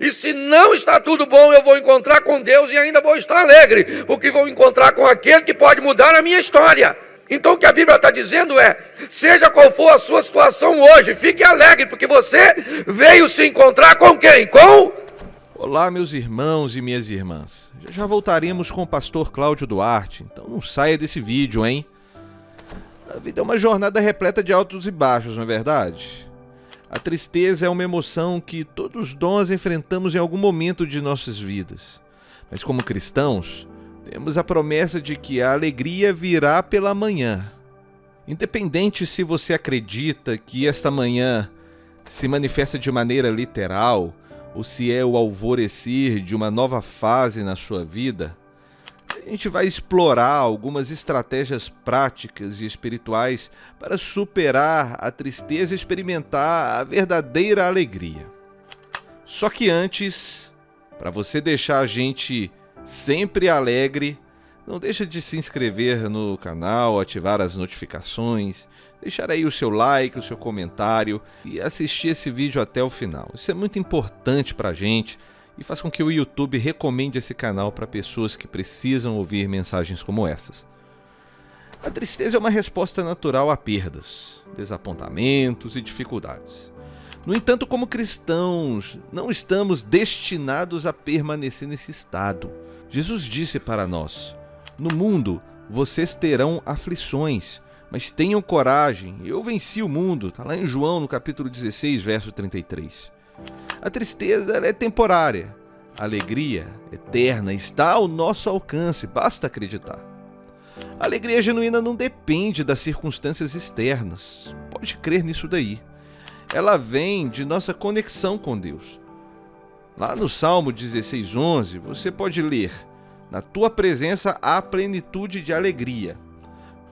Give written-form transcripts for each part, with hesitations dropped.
E se não está tudo bom, eu vou encontrar com Deus e ainda vou estar alegre, porque vou encontrar com aquele que pode mudar a minha história. Então o que a Bíblia está dizendo é, seja qual for a sua situação hoje, fique alegre, porque você veio se encontrar com quem? Com... Olá, meus irmãos e minhas irmãs. Já voltaremos com o pastor Cláudio Duarte, então não saia desse vídeo, hein? A vida é uma jornada repleta de altos e baixos, não é verdade? A tristeza é uma emoção que todos nós enfrentamos em algum momento de nossas vidas. Mas como cristãos, temos a promessa de que a alegria virá pela manhã. Independente se você acredita que esta manhã se manifesta de maneira literal, ou se é o alvorecer de uma nova fase na sua vida, a gente vai explorar algumas estratégias práticas e espirituais para superar a tristeza e experimentar a verdadeira alegria. Só que antes, para você deixar a gente sempre alegre, não deixa de se inscrever no canal, ativar as notificações, deixar aí o seu like, o seu comentário e assistir esse vídeo até o final. Isso é muito importante para a gente e faz com que o YouTube recomende esse canal para pessoas que precisam ouvir mensagens como essas. A tristeza é uma resposta natural a perdas, desapontamentos e dificuldades. No entanto, como cristãos, não estamos destinados a permanecer nesse estado. Jesus disse para nós: no mundo vocês terão aflições, mas tenham coragem, eu venci o mundo. Está lá em João, no capítulo 16, verso 33. A tristeza ela é temporária, a alegria eterna está ao nosso alcance, basta acreditar. A alegria genuína não depende das circunstâncias externas, pode crer nisso daí. Ela vem de nossa conexão com Deus. Lá no Salmo 16:11, você pode ler: na tua presença há plenitude de alegria.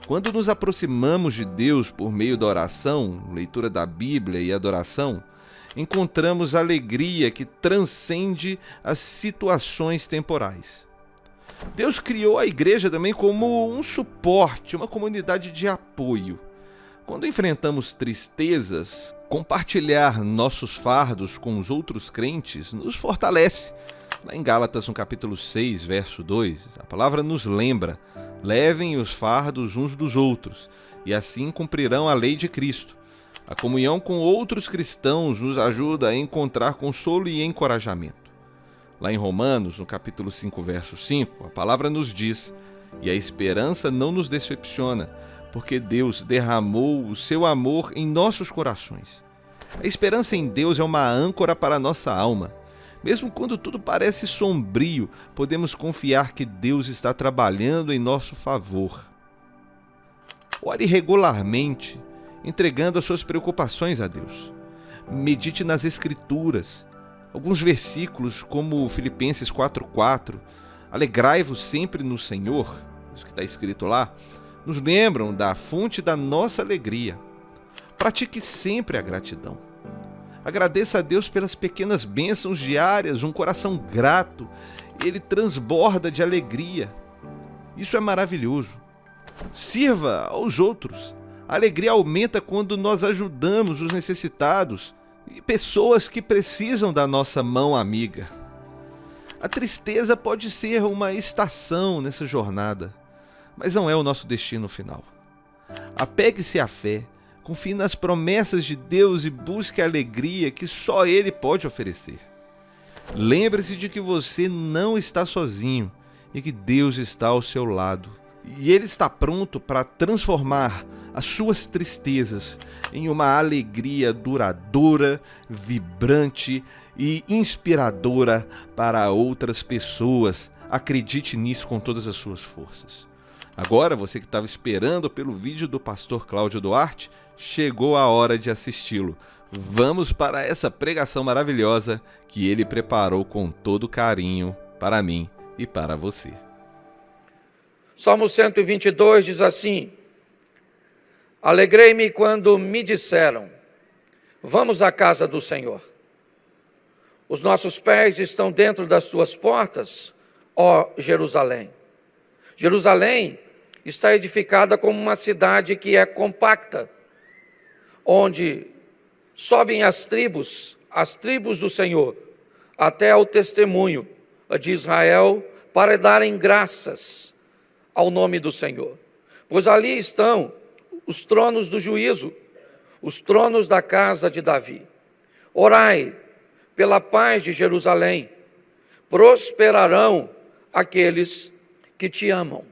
Quando nos aproximamos de Deus por meio da oração, leitura da Bíblia e adoração, encontramos alegria que transcende as situações temporais. Deus criou a igreja também como um suporte, uma comunidade de apoio. Quando enfrentamos tristezas, compartilhar nossos fardos com os outros crentes nos fortalece. Lá em Gálatas, no capítulo 6, verso 2, a palavra nos lembra: levem os fardos uns dos outros, e assim cumprirão a lei de Cristo. A comunhão com outros cristãos nos ajuda a encontrar consolo e encorajamento. Lá em Romanos, no capítulo 5, verso 5, a palavra nos diz: e a esperança não nos decepciona, porque Deus derramou o seu amor em nossos corações. A esperança em Deus é uma âncora para a nossa alma. Mesmo quando tudo parece sombrio, podemos confiar que Deus está trabalhando em nosso favor. Ore regularmente, entregando as suas preocupações a Deus. Medite nas Escrituras. Alguns versículos, como Filipenses 4:4, alegrai-vos sempre no Senhor, isso que está escrito lá, nos lembram da fonte da nossa alegria. Pratique sempre a gratidão. Agradeça a Deus pelas pequenas bênçãos diárias, um coração grato, ele transborda de alegria. Isso é maravilhoso. Sirva aos outros. A alegria aumenta quando nós ajudamos os necessitados e pessoas que precisam da nossa mão amiga. A tristeza pode ser uma estação nessa jornada, mas não é o nosso destino final. Apegue-se à fé. Confie nas promessas de Deus e busque a alegria que só Ele pode oferecer. Lembre-se de que você não está sozinho e que Deus está ao seu lado. E Ele está pronto para transformar as suas tristezas em uma alegria duradoura, vibrante e inspiradora para outras pessoas. Acredite nisso com todas as suas forças. Agora, você que estava esperando pelo vídeo do pastor Cláudio Duarte, chegou a hora de assisti-lo. Vamos para essa pregação maravilhosa que ele preparou com todo carinho para mim e para você. Salmo 122 diz assim: alegrei-me quando me disseram, vamos à casa do Senhor. Os nossos pés estão dentro das tuas portas, ó Jerusalém. Jerusalém está edificada como uma cidade que é compacta, onde sobem as tribos do Senhor, até ao testemunho de Israel, para darem graças ao nome do Senhor. Pois ali estão os tronos do juízo, os tronos da casa de Davi. Orai pela paz de Jerusalém, prosperarão aqueles que te amam.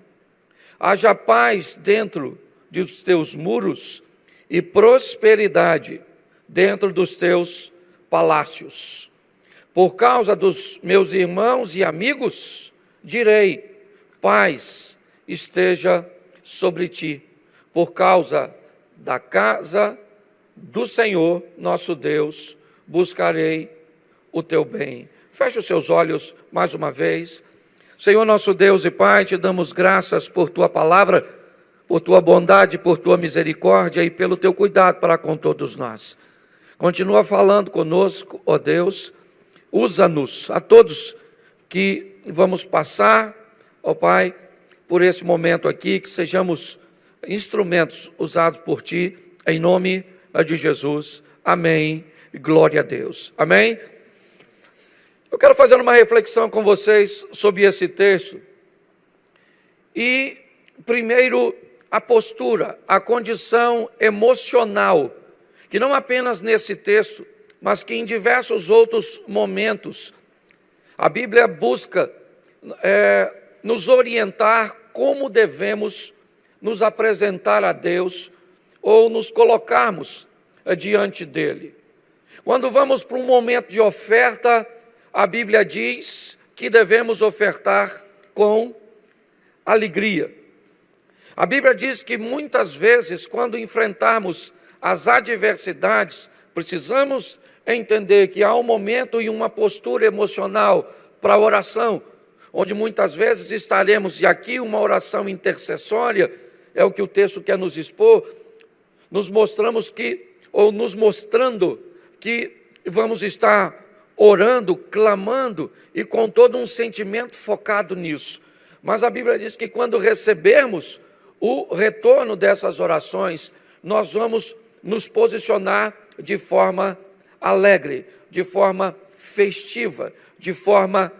Haja paz dentro dos teus muros e prosperidade dentro dos teus palácios. Por causa dos meus irmãos e amigos, direi: paz esteja sobre ti. Por causa da casa do Senhor, nosso Deus, buscarei o teu bem. Feche os seus olhos mais uma vez. Senhor nosso Deus e Pai, te damos graças por tua palavra, por tua bondade, por tua misericórdia e pelo teu cuidado para com todos nós. Continua falando conosco, ó Deus, usa-nos a todos que vamos passar, ó Pai, por esse momento aqui, que sejamos instrumentos usados por Ti, em nome de Jesus. Amém. Glória a Deus. Amém. Eu quero fazer uma reflexão com vocês sobre esse texto. E, primeiro, a postura, a condição emocional, que não apenas nesse texto, mas que em diversos outros momentos, a Bíblia busca nos orientar como devemos nos apresentar a Deus ou nos colocarmos diante dEle. Quando vamos para um momento de oferta, a Bíblia diz que devemos ofertar com alegria. A Bíblia diz que muitas vezes, quando enfrentarmos as adversidades, precisamos entender que há um momento e uma postura emocional para a oração, onde muitas vezes estaremos, e aqui uma oração intercessória, é o que o texto quer nos expor, nos mostrando que vamos estar orando, clamando e com todo um sentimento focado nisso. Mas a Bíblia diz que quando recebermos o retorno dessas orações, nós vamos nos posicionar de forma alegre, de forma festiva, de forma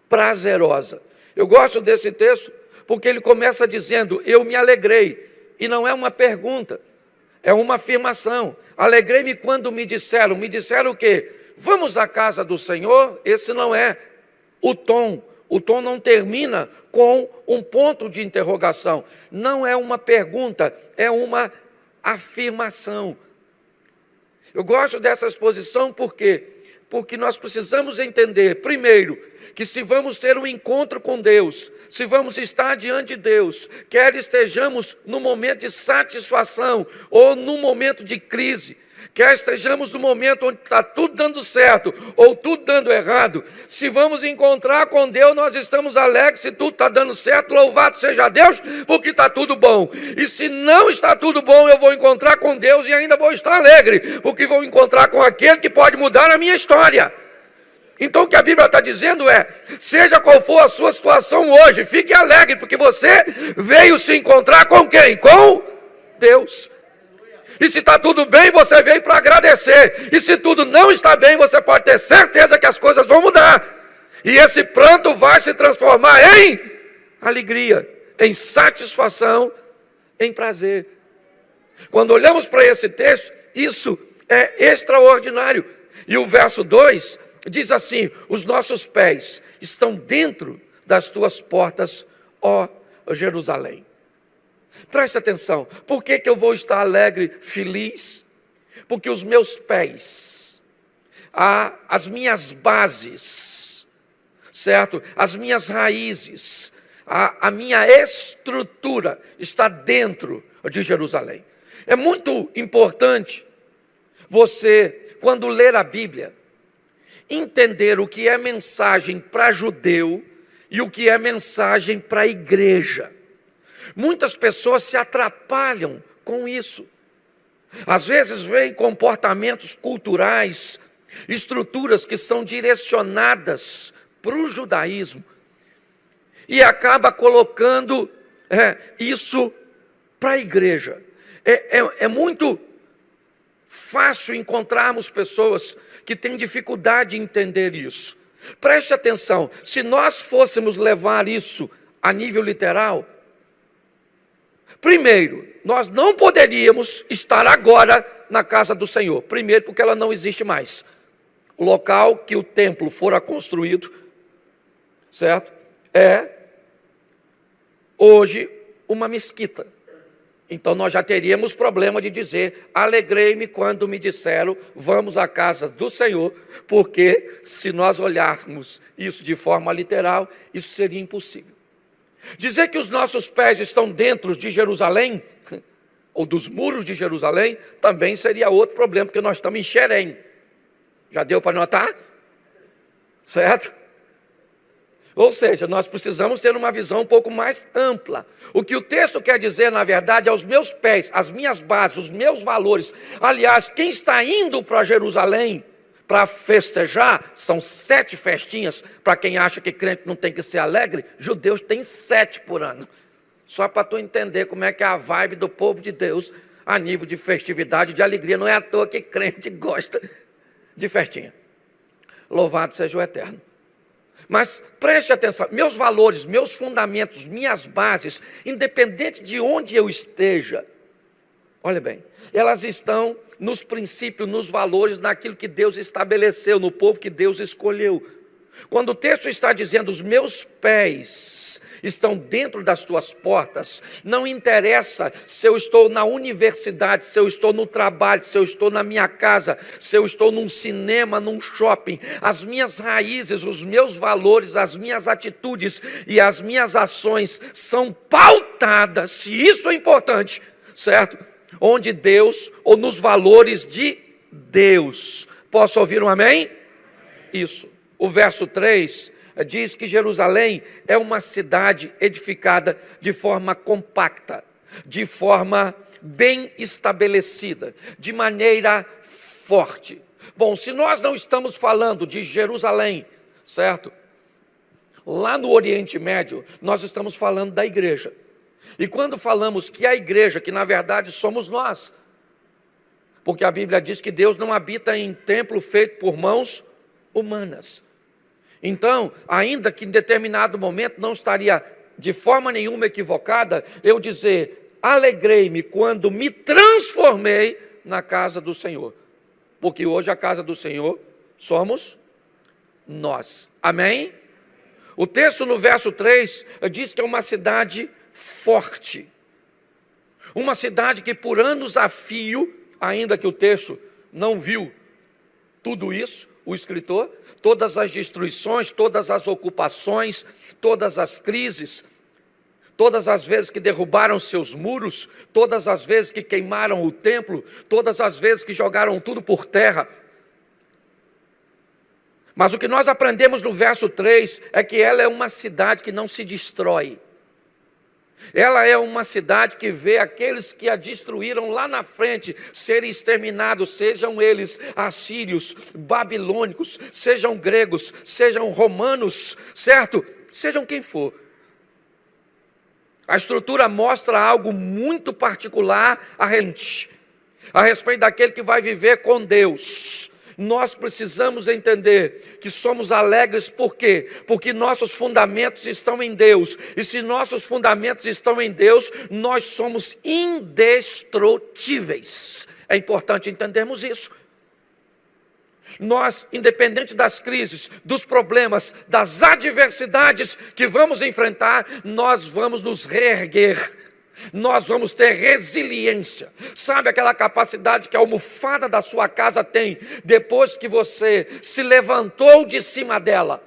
prazerosa. Eu gosto desse texto porque ele começa dizendo: eu me alegrei, e não é uma pergunta, é uma afirmação. Alegrei-me quando me disseram o quê? Vamos à casa do Senhor? Esse não é o tom não termina com um ponto de interrogação, não é uma pergunta, é uma afirmação. Eu gosto dessa exposição porque nós precisamos entender, primeiro, que se vamos ter um encontro com Deus, se vamos estar diante de Deus, quer estejamos no momento de satisfação ou no momento de crise, quer estejamos no momento onde está tudo dando certo ou tudo dando errado, se vamos encontrar com Deus, nós estamos alegres. Se tudo está dando certo, louvado seja Deus, porque está tudo bom. E se não está tudo bom, eu vou encontrar com Deus e ainda vou estar alegre, porque vou encontrar com aquele que pode mudar a minha história. Então o que a Bíblia está dizendo é: seja qual for a sua situação hoje, fique alegre, porque você veio se encontrar com quem? Com Deus. E se está tudo bem, você veio para agradecer. E se tudo não está bem, você pode ter certeza que as coisas vão mudar. E esse pranto vai se transformar em alegria, em satisfação, em prazer. Quando olhamos para esse texto, isso é extraordinário. E o verso 2 diz assim: os nossos pés estão dentro das tuas portas, ó Jerusalém. Preste atenção, por que eu vou estar alegre, feliz? Porque os meus pés, as minhas bases, certo? As minhas raízes, a minha estrutura está dentro de Jerusalém. É muito importante você, quando ler a Bíblia, entender o que é mensagem para judeu e o que é mensagem para a igreja. Muitas pessoas se atrapalham com isso. Às vezes veem comportamentos culturais, estruturas que são direcionadas para o judaísmo e acaba colocando isso para a igreja. É muito fácil encontrarmos pessoas que têm dificuldade em entender isso. Preste atenção, se nós fôssemos levar isso a nível literal, primeiro, nós não poderíamos estar agora na casa do Senhor. Primeiro, porque ela não existe mais. O local que o templo fora construído, certo? É hoje uma mesquita. Então nós já teríamos problema de dizer: alegrei-me quando me disseram, vamos à casa do Senhor, porque se nós olharmos isso de forma literal, isso seria impossível. Dizer que os nossos pés estão dentro de Jerusalém, ou dos muros de Jerusalém, também seria outro problema, porque nós estamos em Xerém. Já deu para notar? Certo? Ou seja, nós precisamos ter uma visão um pouco mais ampla. O que o texto quer dizer, na verdade, é os meus pés, as minhas bases, os meus valores. Aliás, quem está indo para Jerusalém para festejar, são 7 festinhas. Para quem acha que crente não tem que ser alegre, judeus têm 7 por ano. Só para tu entender como é que é a vibe do povo de Deus a nível de festividade, de alegria. Não é à toa que crente gosta de festinha. Louvado seja o Eterno. Mas preste atenção, meus valores, meus fundamentos, minhas bases, independente de onde eu esteja, olha bem, elas estão nos princípios, nos valores, naquilo que Deus estabeleceu, no povo que Deus escolheu. Quando o texto está dizendo, os meus pés estão dentro das tuas portas, não interessa se eu estou na universidade, se eu estou no trabalho, se eu estou na minha casa, se eu estou num cinema, num shopping, as minhas raízes, os meus valores, as minhas atitudes e as minhas ações são pautadas, se isso é importante, certo? Onde Deus, ou nos valores de Deus. Posso ouvir um amém? Isso. O verso 3 diz que Jerusalém é uma cidade edificada de forma compacta, de forma bem estabelecida, de maneira forte. Bom, se nós não estamos falando de Jerusalém, certo? Lá no Oriente Médio, nós estamos falando da igreja. E quando falamos que a igreja, que na verdade somos nós, porque a Bíblia diz que Deus não habita em templo feito por mãos humanas. Então, ainda que em determinado momento não estaria de forma nenhuma equivocada eu dizer, alegrei-me quando me transformei na casa do Senhor. Porque hoje a casa do Senhor somos nós. Amém? O texto no verso 3 diz que é uma cidade forte. Uma cidade que por anos a fio, ainda que o texto não viu tudo isso, o escritor, todas as destruições, todas as ocupações, todas as crises, todas as vezes que derrubaram seus muros, todas as vezes que queimaram o templo, todas as vezes que jogaram tudo por terra. Mas o que nós aprendemos no verso 3 é que ela é uma cidade que não se destrói. Ela é uma cidade que vê aqueles que a destruíram lá na frente serem exterminados, sejam eles assírios, babilônicos, sejam gregos, sejam romanos, certo? Sejam quem for. A estrutura mostra algo muito particular a respeito daquele que vai viver com Deus. Nós precisamos entender que somos alegres, por quê? Porque nossos fundamentos estão em Deus, e se nossos fundamentos estão em Deus, nós somos indestrutíveis. É importante entendermos isso. Nós, independente das crises, dos problemas, das adversidades que vamos enfrentar, nós vamos nos reerguer. Nós vamos ter resiliência. Sabe aquela capacidade que a almofada da sua casa tem depois que você se levantou de cima dela?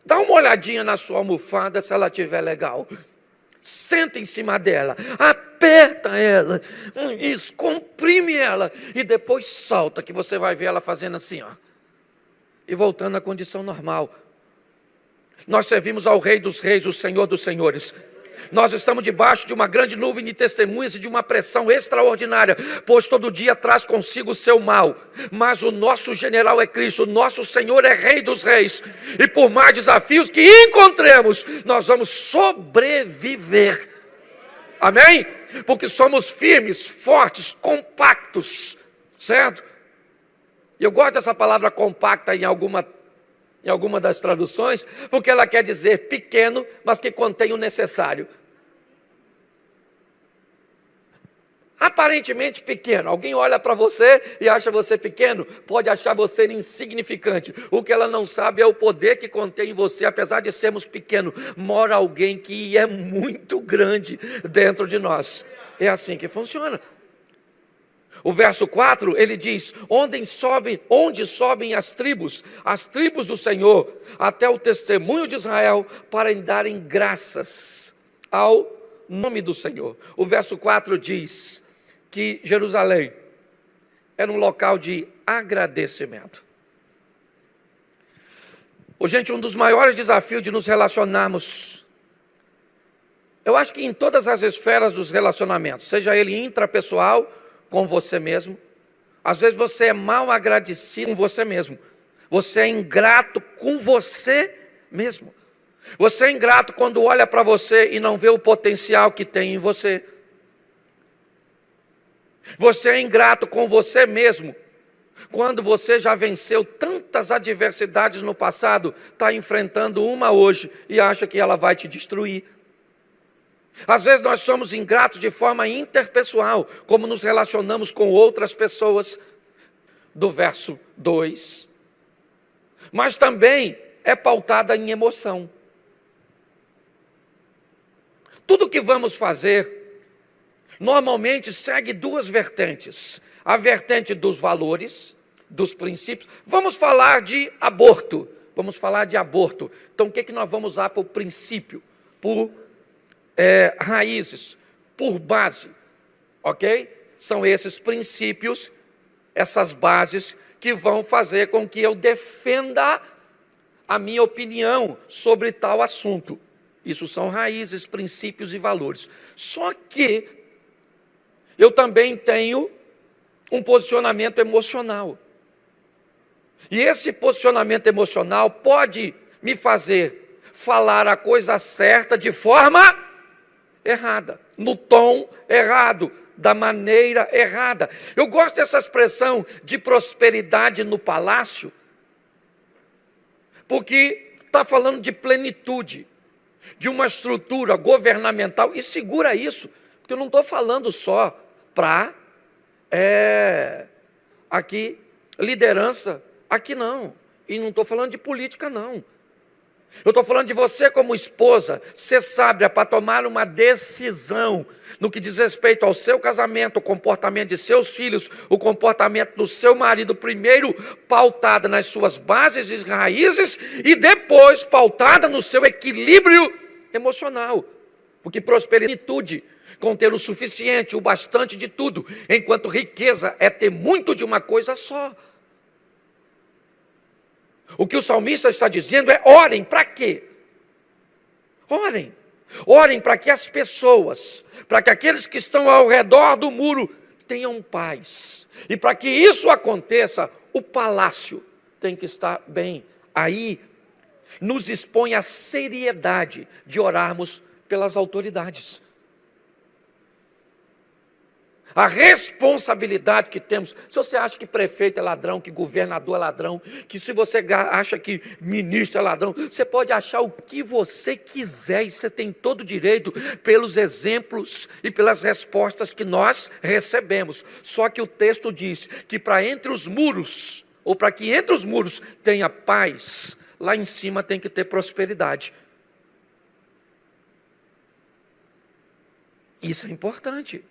Dá uma olhadinha na sua almofada se ela estiver legal. Senta em cima dela, aperta ela, isso, comprime ela e depois solta, que você vai ver ela fazendo assim, ó, e voltando à condição normal. Nós servimos ao Rei dos Reis, o Senhor dos Senhores. Nós estamos debaixo de uma grande nuvem de testemunhas e de uma pressão extraordinária, pois todo dia traz consigo o seu mal. Mas o nosso general é Cristo, o nosso Senhor é Rei dos Reis. E por mais desafios que encontremos, nós vamos sobreviver. Amém? Porque somos firmes, fortes, compactos, certo? E eu gosto dessa palavra compacta em alguma em alguma das traduções, porque ela quer dizer pequeno, mas que contém o necessário. Aparentemente pequeno. Alguém olha para você e acha você pequeno, pode achar você insignificante. O que ela não sabe é o poder que contém em você. Apesar de sermos pequenos, mora alguém que é muito grande dentro de nós. É assim que funciona. O verso 4, ele diz: onde sobem as tribos do Senhor, até o testemunho de Israel, para darem graças ao nome do Senhor. O verso 4 diz que Jerusalém era um local de agradecimento. Gente, um dos maiores desafios de nos relacionarmos, eu acho que em todas as esferas dos relacionamentos, seja ele intrapessoal, com você mesmo, às vezes você é mal agradecido com você mesmo, você é ingrato com você mesmo, você é ingrato quando olha para você e não vê o potencial que tem em você, você é ingrato com você mesmo, quando você já venceu tantas adversidades no passado, está enfrentando uma hoje e acha que ela vai te destruir. Às vezes nós somos ingratos de forma interpessoal, como nos relacionamos com outras pessoas, do verso 2. Mas também é pautada em emoção. Tudo que vamos fazer, normalmente segue duas vertentes. A vertente dos valores, dos princípios. Vamos falar de aborto. Então o que nós vamos usar por princípio? Por raízes, por base, ok? São esses princípios, essas bases que vão fazer com que eu defenda a minha opinião sobre tal assunto. Isso são raízes, princípios e valores. Só que eu também tenho um posicionamento emocional. E esse posicionamento emocional pode me fazer falar a coisa certa de forma errada, no tom errado, da maneira errada. Eu gosto dessa expressão de prosperidade no palácio, porque está falando de plenitude, de uma estrutura governamental, e segura isso, porque eu não estou falando só para aqui, liderança, aqui não, e não estou falando de política não. Eu estou falando de você como esposa, ser sábia para tomar uma decisão no que diz respeito ao seu casamento, o comportamento de seus filhos, o comportamento do seu marido, primeiro pautada nas suas bases e raízes e depois pautada no seu equilíbrio emocional. Porque prosperidade, com ter o suficiente, o bastante de tudo, enquanto riqueza é ter muito de uma coisa só. O que o salmista está dizendo é: orem, para quê? Orem para que as pessoas, para que aqueles que estão ao redor do muro tenham paz. E para que isso aconteça, o palácio tem que estar bem. Aí nos expõe a seriedade de orarmos pelas autoridades. A responsabilidade que temos. Se você acha que prefeito é ladrão, que governador é ladrão, que se você acha que ministro é ladrão, você pode achar o que você quiser e você tem todo o direito pelos exemplos e pelas respostas que nós recebemos. Só que o texto diz que para entre os muros, ou para que entre os muros tenha paz, lá em cima tem que ter prosperidade. Isso é importante.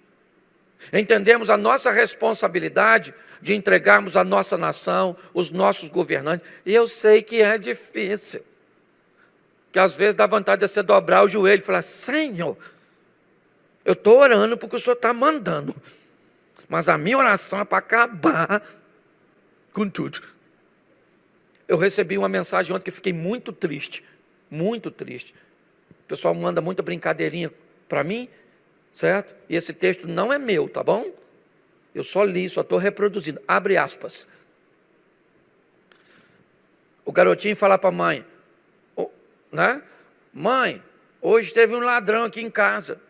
Entendemos a nossa responsabilidade de entregarmos a nossa nação, os nossos governantes. E eu sei que é difícil. Que às vezes dá vontade de você dobrar o joelho e falar: Senhor, eu estou orando porque o Senhor está mandando. Mas a minha oração é para acabar com tudo. Eu recebi uma mensagem ontem que fiquei muito triste. Muito triste. O pessoal manda muita brincadeirinha para mim. Certo? E esse texto não é meu, tá bom? Eu só li, só estou reproduzindo. Abre aspas. O garotinho fala para a mãe, né? Mãe, hoje teve um ladrão aqui em casa.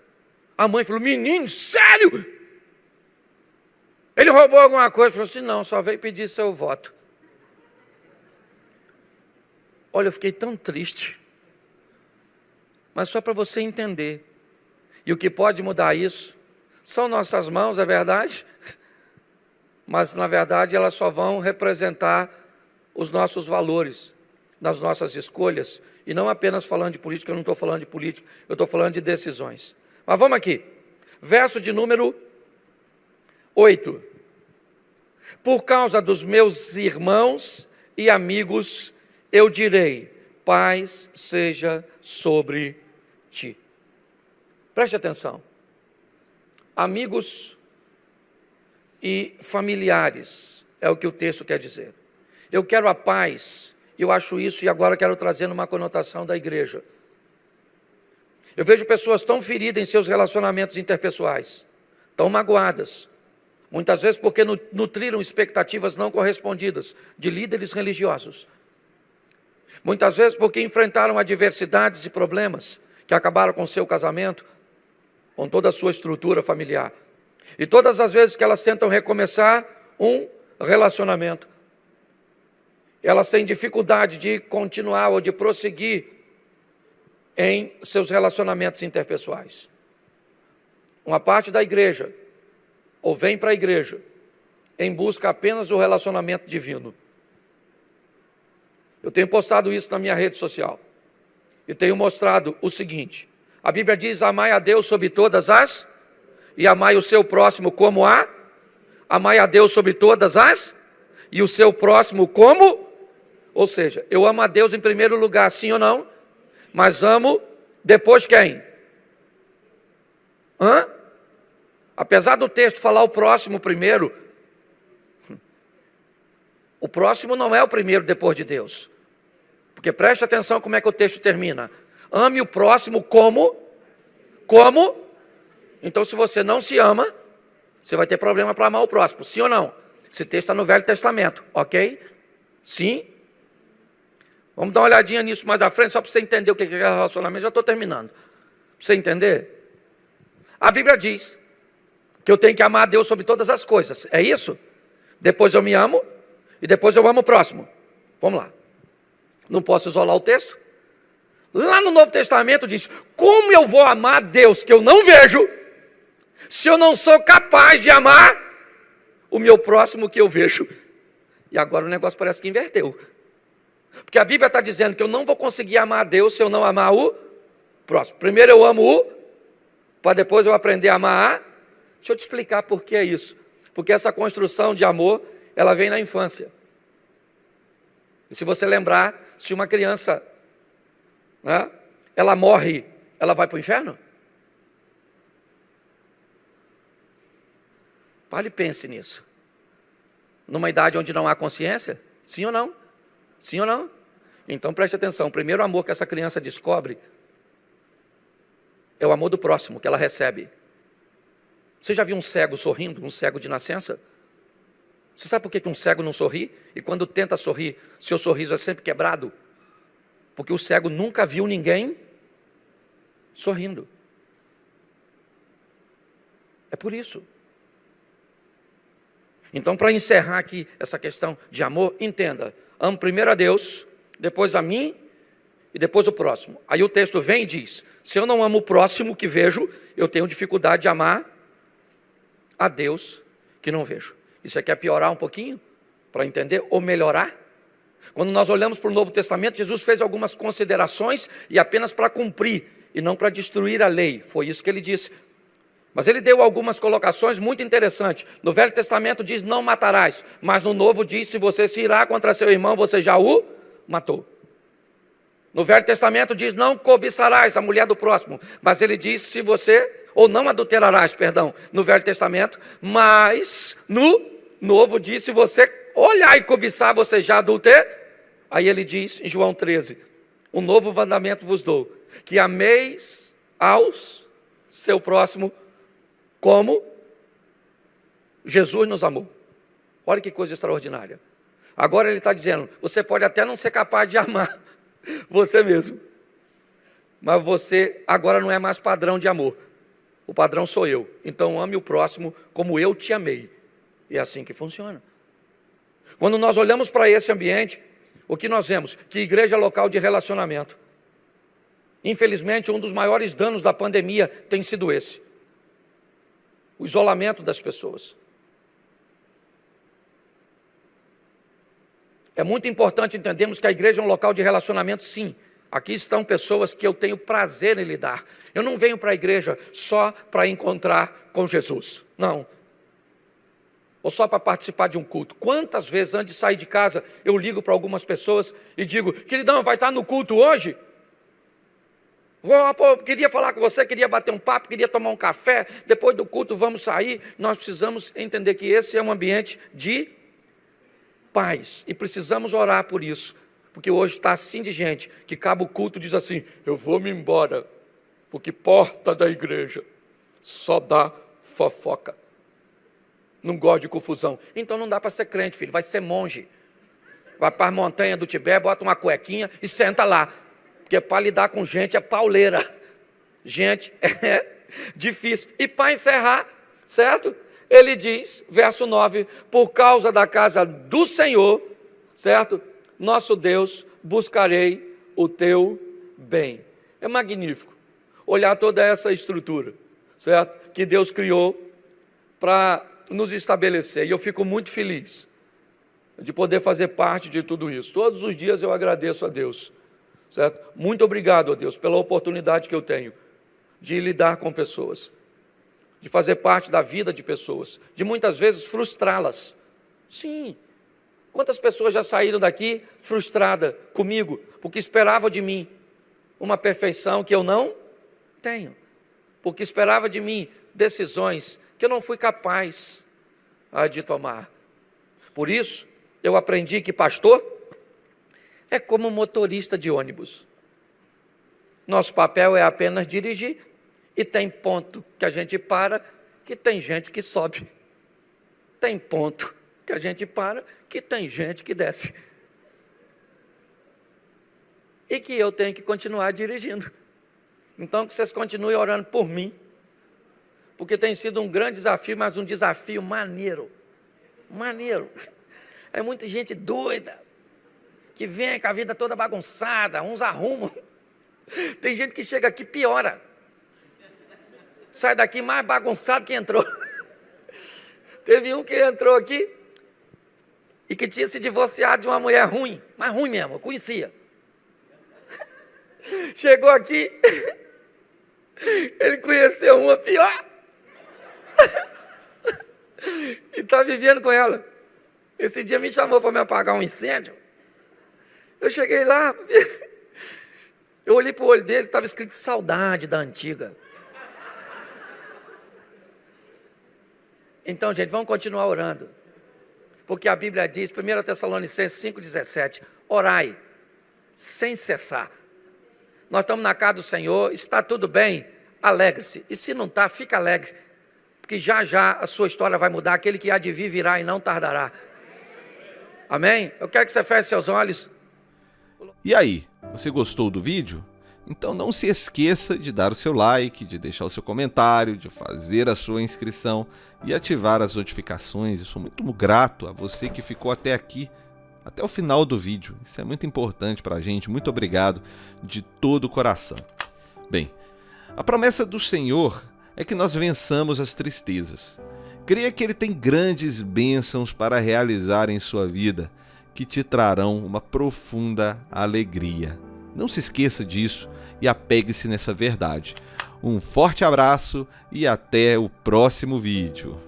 A mãe falou: menino, sério? Ele roubou alguma coisa? Falou assim: não, só veio pedir seu voto. Olha, eu fiquei tão triste. Mas só para você entender. E o que pode mudar isso são nossas mãos, é verdade? Mas, na verdade, elas só vão representar os nossos valores, nas nossas escolhas. E não apenas falando de política, eu não estou falando de política, eu estou falando de decisões. Mas vamos aqui. Verso de número 8. Por causa dos meus irmãos e amigos, eu direi, paz seja sobre ti. Preste atenção. Amigos e familiares, é o que o texto quer dizer. Eu quero a paz, eu acho isso, e agora quero trazer numa conotação da igreja. Eu vejo pessoas tão feridas em seus relacionamentos interpessoais, tão magoadas, muitas vezes porque nutriram expectativas não correspondidas de líderes religiosos. Muitas vezes porque enfrentaram adversidades e problemas que acabaram com o seu casamento, com toda a sua estrutura familiar. E todas as vezes que elas tentam recomeçar um relacionamento, elas têm dificuldade de continuar ou de prosseguir em seus relacionamentos interpessoais. Uma parte da igreja, ou vem para a igreja, em busca apenas do relacionamento divino. Eu tenho postado isso na minha rede social, e tenho mostrado o seguinte, a Bíblia diz, amai a Deus sobre todas as, e amai o seu próximo como a, amai a Deus sobre todas as, e o seu próximo como, ou seja, eu amo a Deus em primeiro lugar, sim ou não? Mas amo depois quem? Apesar do texto falar o próximo primeiro, o próximo não é o primeiro depois de Deus. Porque preste atenção como é que o texto termina. Ame o próximo como? Então se você não se ama, você vai ter problema para amar o próximo, sim ou não? Esse texto está no Velho Testamento, ok? Sim? Vamos dar uma olhadinha nisso mais à frente, só para você entender o que é relacionamento. Já estou terminando. Para você entender? A Bíblia diz que eu tenho que amar a Deus sobre todas as coisas. É isso? Depois eu me amo e depois eu amo o próximo. Vamos lá. Não posso isolar o texto? Lá no Novo Testamento diz, como eu vou amar a Deus que eu não vejo, se eu não sou capaz de amar o meu próximo que eu vejo? E agora o negócio parece que inverteu. Porque a Bíblia está dizendo que eu não vou conseguir amar a Deus se eu não amar o próximo. Primeiro eu amo o, para depois eu aprender a amar a. Deixa eu te explicar por que é isso. Porque essa construção de amor, ela vem na infância. E se você lembrar, se uma criança, né, ela morre, ela vai para o inferno? Pare e pense nisso. Numa idade onde não há consciência? Sim ou não? Sim ou não? Então preste atenção, o primeiro amor que essa criança descobre é o amor do próximo que ela recebe. Você já viu um cego sorrindo, um cego de nascença? Você sabe por que um cego não sorri? E quando tenta sorrir, seu sorriso é sempre quebrado? Porque o cego nunca viu ninguém sorrindo. É por isso. Então, para encerrar aqui essa questão de amor, entenda, amo primeiro a Deus, depois a mim e depois o próximo. Aí o texto vem e diz, se eu não amo o próximo que vejo, eu tenho dificuldade de amar a Deus que não vejo. Isso aqui é piorar um pouquinho, para entender, ou melhorar? Quando nós olhamos para o Novo Testamento, Jesus fez algumas considerações e apenas para cumprir, e não para destruir a lei, foi isso que ele disse. Mas ele deu algumas colocações muito interessantes. No Velho Testamento diz, não matarás. Mas no Novo diz, se você se irá contra seu irmão, você já o matou. No Velho Testamento diz, não cobiçarás a mulher do próximo. Mas ele diz, se você, ou não adulterarás, perdão, no Velho Testamento. Mas no Novo diz, se você olhar e cobiçar, você já adulterou. Aí ele diz, em João 13, um novo mandamento vos dou, que ameis aos seu próximo como Jesus nos amou. Olha que coisa extraordinária. Agora ele está dizendo, você pode até não ser capaz de amar você mesmo, mas você agora não é mais padrão de amor. O padrão sou eu. Então ame o próximo como eu te amei. E é assim que funciona. Quando nós olhamos para esse ambiente, O que nós vemos? Que igreja é local de relacionamento. Infelizmente, um dos maiores danos da pandemia tem sido esse: o isolamento das pessoas. É muito importante entendermos que a igreja é um local de relacionamento, sim. Aqui estão pessoas que eu tenho prazer em lidar. Eu não venho para a igreja só para encontrar com Jesus, não. Ou só para participar de um culto. Quantas vezes antes de sair de casa, eu ligo para algumas pessoas e digo: queridão, vai estar no culto hoje? Queria falar com você, queria bater um papo, queria tomar um café, depois do culto vamos sair. Nós precisamos entender que esse é um ambiente de paz, e precisamos orar por isso, porque hoje está assim de gente, que acaba o culto e diz assim: eu vou me embora, porque porta da igreja só dá fofoca, não gosto de confusão. Então não dá para ser crente, filho, vai ser monge, vai para as montanhas do Tibete, bota uma cuequinha e senta lá, porque para lidar com gente é pauleira, gente é difícil. E para encerrar, certo? Ele diz, verso 9, por causa da casa do Senhor, certo? Nosso Deus, buscarei o teu bem. É magnífico olhar toda essa estrutura, certo? Que Deus criou para nos estabelecer. E eu fico muito feliz de poder fazer parte de tudo isso. Todos os dias eu agradeço a Deus, certo? Muito obrigado a Deus pela oportunidade que eu tenho de lidar com pessoas, de fazer parte da vida de pessoas, de muitas vezes frustrá-las. Sim, quantas pessoas já saíram daqui frustradas comigo, porque esperavam de mim uma perfeição que eu não tenho, porque esperava de mim decisões que eu não fui capaz de tomar. Por isso, eu aprendi que pastor é como motorista de ônibus. Nosso papel é apenas dirigir, e tem ponto que a gente para, que tem gente que sobe. Tem ponto que a gente para, que tem gente que desce. E que eu tenho que continuar dirigindo. Então, que vocês continuem orando por mim, porque tem sido um grande desafio, mas um desafio maneiro. Maneiro. É muita gente doida, que vem com a vida toda bagunçada, uns arrumam. Tem gente que chega aqui e piora. Sai daqui mais bagunçado que entrou. Teve um que entrou aqui e que tinha se divorciado de uma mulher ruim, mas ruim mesmo, eu conhecia. Chegou aqui, ele conheceu uma pior e está vivendo com ela. Esse dia me chamou para me apagar um incêndio. Eu cheguei lá, eu olhei para o olho dele, estava escrito saudade da antiga. Então, gente, vamos continuar orando, porque a Bíblia diz, 1 Tessalonicenses 5,17, orai, sem cessar. Nós estamos na casa do Senhor, está tudo bem, alegre-se, e se não está, fica alegre, porque já já a sua história vai mudar, aquele que há de vir virá e não tardará. Amém? Eu quero que você feche seus olhos. E aí, você gostou do vídeo? Então não se esqueça de dar o seu like, de deixar o seu comentário, de fazer a sua inscrição e ativar as notificações. Eu sou muito grato a você que ficou até aqui, até o final do vídeo. Isso é muito importante para a gente. Muito obrigado de todo o coração. Bem, a promessa do Senhor é que nós vençamos as tristezas. Creia que Ele tem grandes bênçãos para realizar em sua vida, que te trarão uma profunda alegria. Não se esqueça disso e apegue-se nessa verdade. Um forte abraço e até o próximo vídeo.